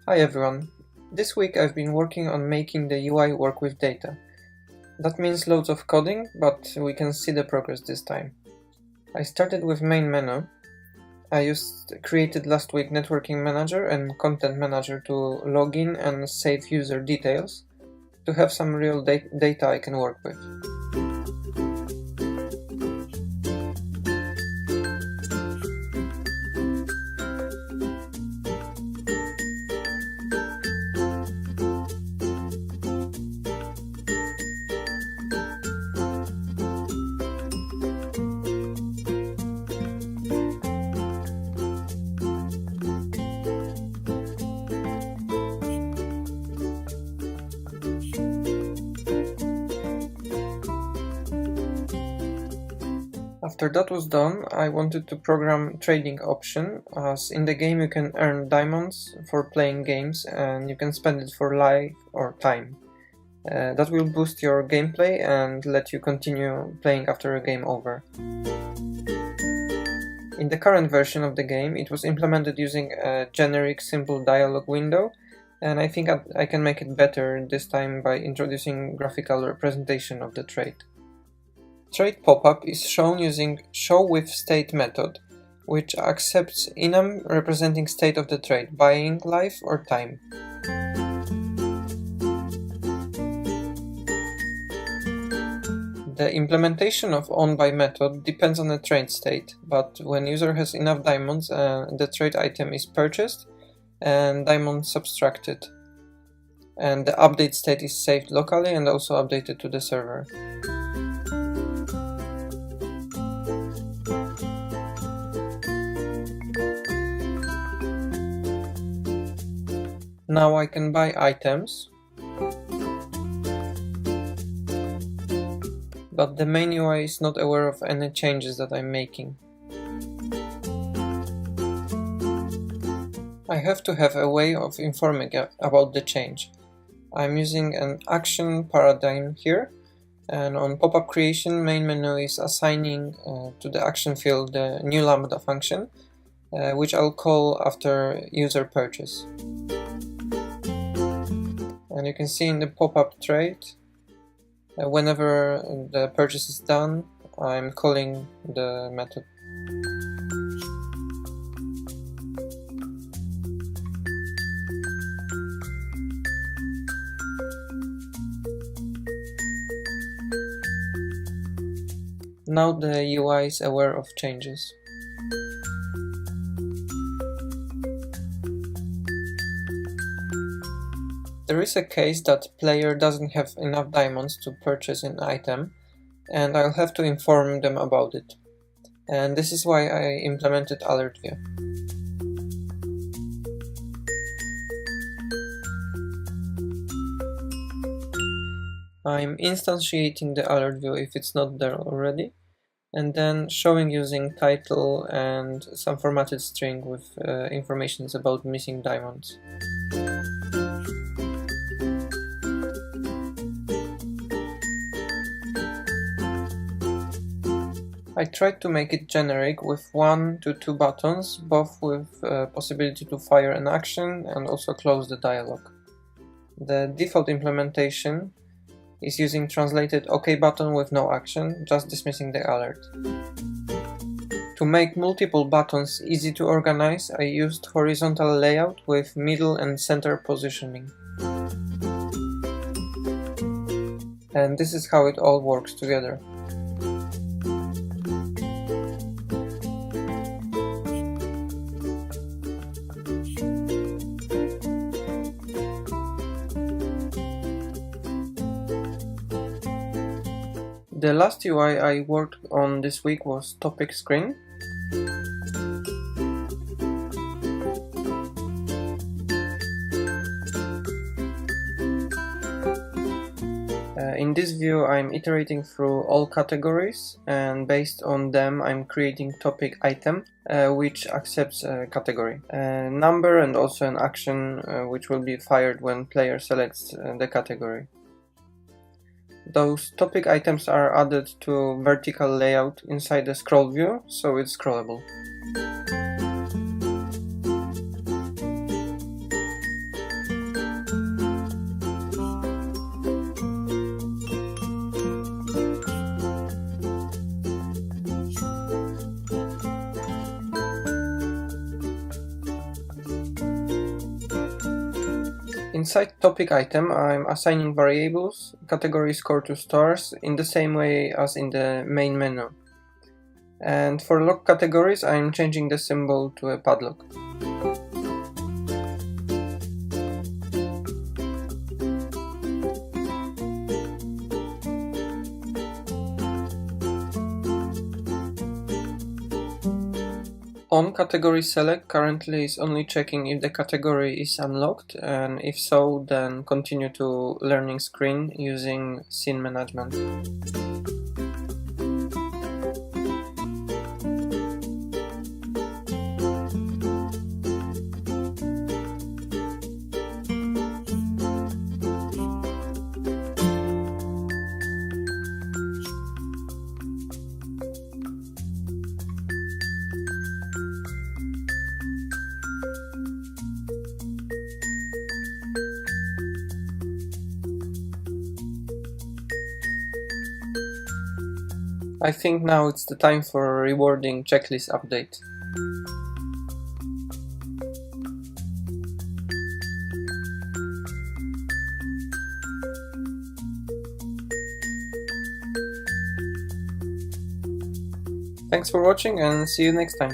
Hi everyone. This week I've been working on making the UI work with data. That means loads of coding, but we can see the progress this time. I started with main menu. I created last week networking manager and content manager to log in and save user details to have some real data I can work with. After that was done, I wanted to program trading option, as in the game you can earn diamonds for playing games and you can spend it for life or time. That will boost your gameplay and let you continue playing after a game over. In the current version of the game, it was implemented using a generic simple dialog window, and I think I can make it better this time by introducing graphical representation of the trade. Trade Popup is shown using showWithState method, which accepts enum representing state of the trade, buying, life or time. The implementation of onBuy method depends on the trade state, but when user has enough diamonds, the trade item is purchased and diamonds subtracted, and the update state is saved locally and also updated to the server. Now I can buy items, but the main UI is not aware of any changes that I'm making. I have to have a way of informing about the change. I'm using an action paradigm here, and on pop-up creation, main menu is assigning to the action field the new lambda function, which I'll call after user purchase. And you can see in the pop-up trade, whenever the purchase is done, I'm calling the method. Now the UI is aware of changes. There is a case that player doesn't have enough diamonds to purchase an item, and I'll have to inform them about it. And this is why I implemented alert view. I'm instantiating the alert view if it's not there already, and then showing using title and some formatted string with information about missing diamonds. I tried to make it generic with 1 to 2 buttons, both with possibility to fire an action and also close the dialog. The default implementation is using translated OK button with no action, just dismissing the alert. To make multiple buttons easy to organize, I used horizontal layout with middle and center positioning. And this is how it all works together. The last UI I worked on this week was topic screen. In this view, I'm iterating through all categories, and based on them I'm creating topic item, which accepts a category, a number and also an action which will be fired when player selects the category. Those topic items are added to vertical layout inside the scroll view, so it's scrollable. Inside topic item, I'm assigning variables, category score to stars in the same way as in the main menu. And for log categories, I'm changing the symbol to a padlock. On category select currently is only checking if the category is unlocked, and if so, then continue to learning screen using scene management. I think now it's the time for a rewarding checklist update. Thanks for watching and see you next time.